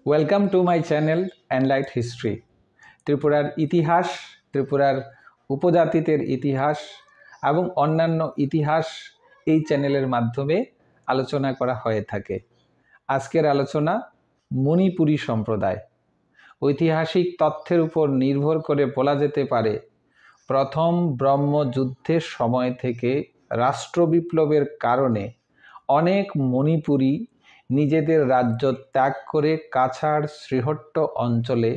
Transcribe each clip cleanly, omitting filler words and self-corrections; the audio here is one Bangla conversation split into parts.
Welcome to my channel enlight history. ত্রিপুরার ইতিহাস, ত্রিপুরার উপজাতিদের ইতিহাস এবং অন্যান্য ইতিহাস এই চ্যানেলের মাধ্যমে আলোচনা করা হয়ে থাকে। আজকের আলোচনা মণিপুরী সম্প্রদায়। ঐতিহাসিক তথ্যের উপর নির্ভর করে বলা যেতে পারে প্রথম ব্রহ্মযুদ্ধের সময় থেকে রাষ্ট্র বিপ্লবের কারণে অনেক মণিপুরী নিজেদের রাজ্য ত্যাগ করে কাছাড় শ্রীহট্ট অঞ্চলে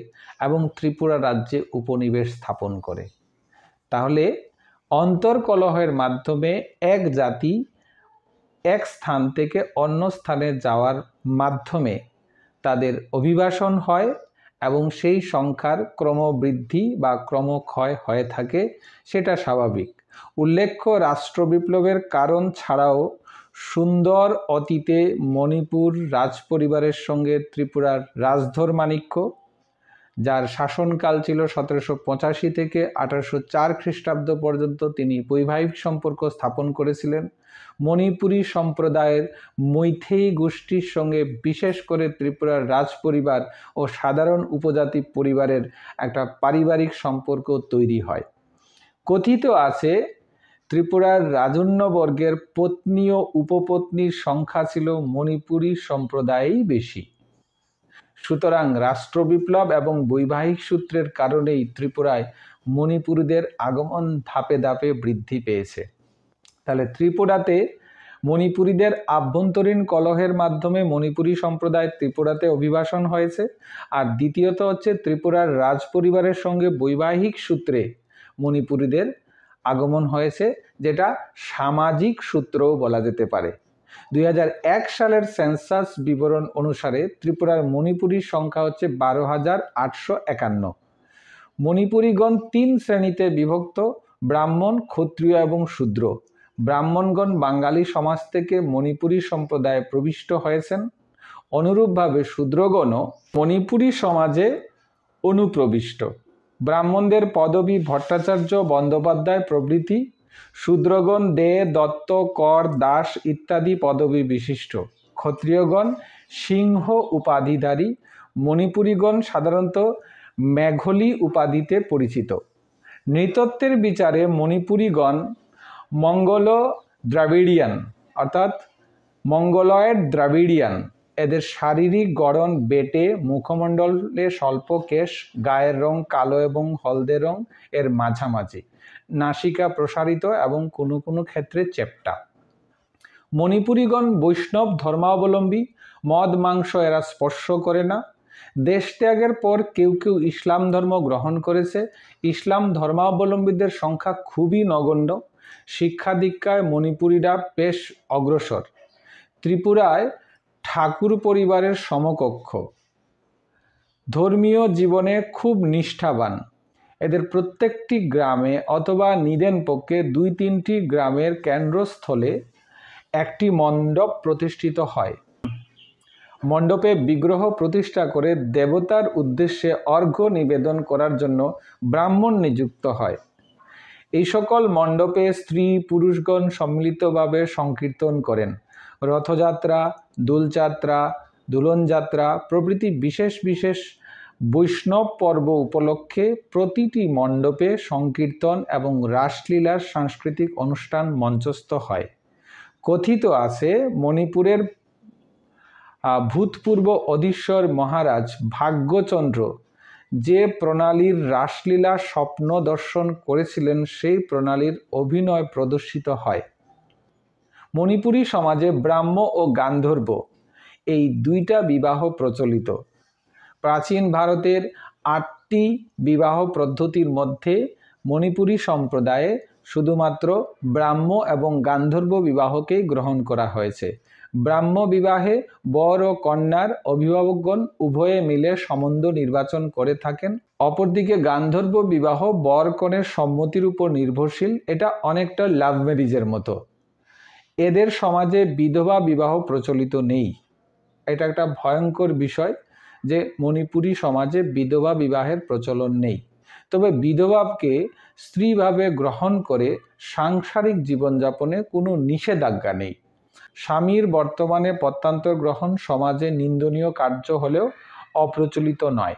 এবং ত্রিপুরা রাজ্যে উপনিবেশ স্থাপন করে। তাহলে অন্তর্কলহের মাধ্যমে এক জাতি এক স্থান থেকে অন্য স্থানে যাওয়ার মাধ্যমে তাদের অভিবাসন হয় এবং সেই সংখ্যার ক্রমবৃদ্ধি বা ক্রমক্ষয় হয়ে থাকে, সেটা স্বাভাবিক। উল্লেখ্য, রাষ্ট্র বিপ্লবের কারণ ছাড়াও সুন্দর অতীতে মণিপুর রাজপরিবারের সঙ্গে ত্রিপুরার রাজধর্মাণিক্য, যার শাসনকাল ছিল 1785 থেকে 1804 খ্রিস্টাব্দ পর্যন্ত, তিনি বৈবাহিক সম্পর্ক স্থাপন করেছিলেন। মণিপুরী সম্প্রদায়ের মৈথেই গোষ্ঠীর সঙ্গে বিশেষ করে ত্রিপুরার রাজপরিবার ও সাধারণ উপজাতি পরিবারের একটা পারিবারিক সম্পর্ক তৈরি হয়। কথিত আছে ত্রিপুরার রাজন্যবর্গের পত্নী ও উপপত্নীর সংখ্যা ছিল মণিপুরী সম্প্রদায়েই বেশি। সুতরাং রাষ্ট্র বিপ্লব এবং বৈবাহিক সূত্রের কারণেই ত্রিপুরায় মণিপুরীদের আগমন ধাপে ধাপে বৃদ্ধি পেয়েছে। তাহলে ত্রিপুরাতে মণিপুরীদের আভ্যন্তরীণ কলহের মাধ্যমে মণিপুরী সম্প্রদায় ত্রিপুরাতে অভিবাসন হয়েছে। আর দ্বিতীয়ত হচ্ছে ত্রিপুরার রাজপরিবারের সঙ্গে বৈবাহিক সূত্রে মণিপুরীদের আগমন হয়েছে, যেটা সামাজিক সূত্রও বলা যেতে পারে। 2001 সালের সেন্সাস বিবরণ অনুসারে ত্রিপুরার মণিপুরীর সংখ্যা হচ্ছে 12,851। মণিপুরীগণ 3 শ্রেণীতে বিভক্ত: ব্রাহ্মণ, ক্ষত্রিয় এবং শূদ্র। ব্রাহ্মণগণ বাঙালি সমাজ থেকে মণিপুরী সম্প্রদায়ে প্রবিষ্ট হয়েছেন। অনুরূপভাবে শূদ্রগণও মণিপুরী সমাজে অনুপ্রবিষ্ট। ব্রাহ্মণদের পদবী ভট্টাচার্য, বন্দ্যোপাধ্যায় প্রভৃতি। শূদ্রগণ দে, দত্ত, কর, দাস ইত্যাদি পদবী বিশিষ্ট। ক্ষত্রিয়গণ সিংহ উপাধিধারী। মণিপুরীগণ সাধারণত মেঘলি উপাধিতে পরিচিত। নৃতত্ত্বের বিচারে মণিপুরীগণ মঙ্গলো দ্রাবিড়িয়ান, অর্থাৎ মঙ্গলয়েড দ্রাবিড়িয়ান। এদের শারীরিক গড়ন বেটে, মুখমণ্ডলে স্বল্প কেশ, গায়ের রং কালো এবং হলদে রং এর মাঝামাঝি, নাসিকা প্রসারিত এবং কোনো কোনো ক্ষেত্রে চেপ্টা। মণিপুরীগণ বৈষ্ণব ধর্মাবলম্বী। মদ মাংস এরা স্পর্শ করে না। দেশ ত্যাগের পর কেউ কেউ ইসলাম ধর্ম গ্রহণ করেছে। ইসলাম ধর্মাবলম্বীদের সংখ্যা খুবই নগণ্য। শিক্ষা দীক্ষায় মণিপুরীরা বেশ অগ্রসর। ত্রিপুরায় ঠাকুর পরিবারের সমকক্ষ। ধর্মীয় জীবনে খুব নিষ্ঠাবান। এদের প্রত্যেকটি গ্রামে অথবা নিদেন পক্ষে 2-3টি গ্রামের কেন্দ্রস্থলে একটি মণ্ডপ প্রতিষ্ঠিত হয়। মণ্ডপে বিগ্রহ প্রতিষ্ঠা করে দেবতার উদ্দেশ্যে অর্ঘ্য নিবেদন করার জন্য ব্রাহ্মণ নিযুক্ত হয়। এই সকল মণ্ডপে স্ত্রী পুরুষগণ সম্মিলিতভাবে সংকীর্তন করেন। রথযাত্রা, দোলযাত্রা, দুলনযাত্রা প্রভৃতি বিশেষ বিশেষ বৈষ্ণব পর্ব উপলক্ষে প্রতিটি মণ্ডপে সংকীর্তন এবং রাসলীলার সাংস্কৃতিক অনুষ্ঠান মঞ্চস্থ হয়। কথিত আছে মণিপুরের ভূতপূর্ব অধীশ্বর মহারাজ ভাগ্যচন্দ্র যে প্রণালীর রাসলীলা স্বপ্ন দর্শন করেছিলেন, সেই প্রণালীর অভিনয় প্রদর্শিত হয়। মণিপুরী সমাজে ব্রাহ্ম ও গান্ধর্ব এই 2টা বিবাহ প্রচলিত। প্রাচীন ভারতের 8টি বিবাহ পদ্ধতির মধ্যে মণিপুরী সম্প্রদায়ে শুধুমাত্র ব্রাহ্ম এবং গান্ধর্ব বিবাহকেই গ্রহণ করা হয়েছে। ব্রাহ্ম বিবাহে বর ও কন্যার অভিভাবকগণ উভয়ে মিলে সম্বন্ধ নির্বাচন করে থাকেন। অপরদিকে গান্ধর্ব বিবাহ বর কনের সম্মতির উপর নির্ভরশীল। এটা অনেকটা লাভ ম্যারেজের মতো। এদের সমাজে বিধবা বিবাহ প্রচলিত নেই। এটা একটা ভয়ঙ্কর বিষয় যে মণিপুরী সমাজে বিধবা বিবাহের প্রচলন নেই। তবে বিধবাকে স্ত্রীভাবে গ্রহণ করে সাংসারিক জীবনযাপনে কোনো নিষেধাজ্ঞা নেই। স্বামীর বর্তমানে পত্যান্তর গ্রহণ সমাজে নিন্দনীয় কার্য হলেও অপ্রচলিত নয়।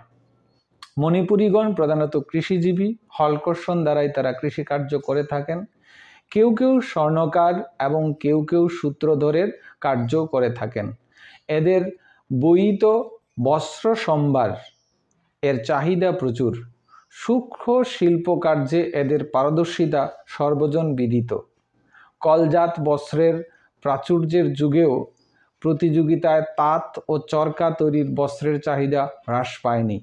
মণিপুরীগণ প্রধানত কৃষিজীবী, হলকর্ষণ দ্বারাই তারা কৃষিকার্য করে থাকেন। কেউ কেউ স্বর্ণকার এবং কেউ কেউ সূত্রধরের কার্য করে থাকেন। এদের বৈয়িত বস্ত্র সম্ভার এর চাহিদা প্রচুর। সূক্ষ্ম শিল্পকার্যে এদের পারদর্শিতা সর্বজন বিদিত। কলজাত বস্ত্রের প্রাচুর্যের যুগেও প্রতিযোগিতায় তাঁত ও চরকা তৈরির বস্ত্রের চাহিদা হ্রাস পায়নি।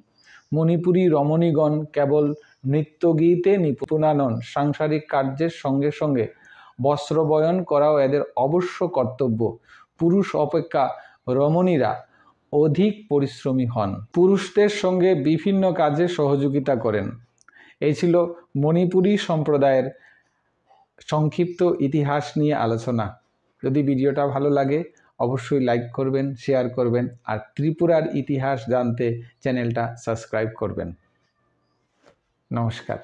মণিপুরী রমণীগণ কেবল নৃত্যগীতে নিপুণা নন, সাংসারিক কার্যের সঙ্গে সঙ্গে বস্ত্র বয়ন করাও এদের অবশ্য কর্তব্য। পুরুষ অপেক্ষা রমণীরা অধিক পরিশ্রমী হন, পুরুষদের সঙ্গে বিভিন্ন কাজে সহযোগিতা করেন। এই ছিল মণিপুরী সম্প্রদায়ের সংক্ষিপ্ত ইতিহাস নিয়ে আলোচনা। যদি ভিডিওটা ভালো লাগে অবশ্যই লাইক করবেন, শেয়ার করবেন, আর ত্রিপুরার ইতিহাস জানতে চ্যানেলটা সাবস্ক্রাইব করবেন। নমস্কার।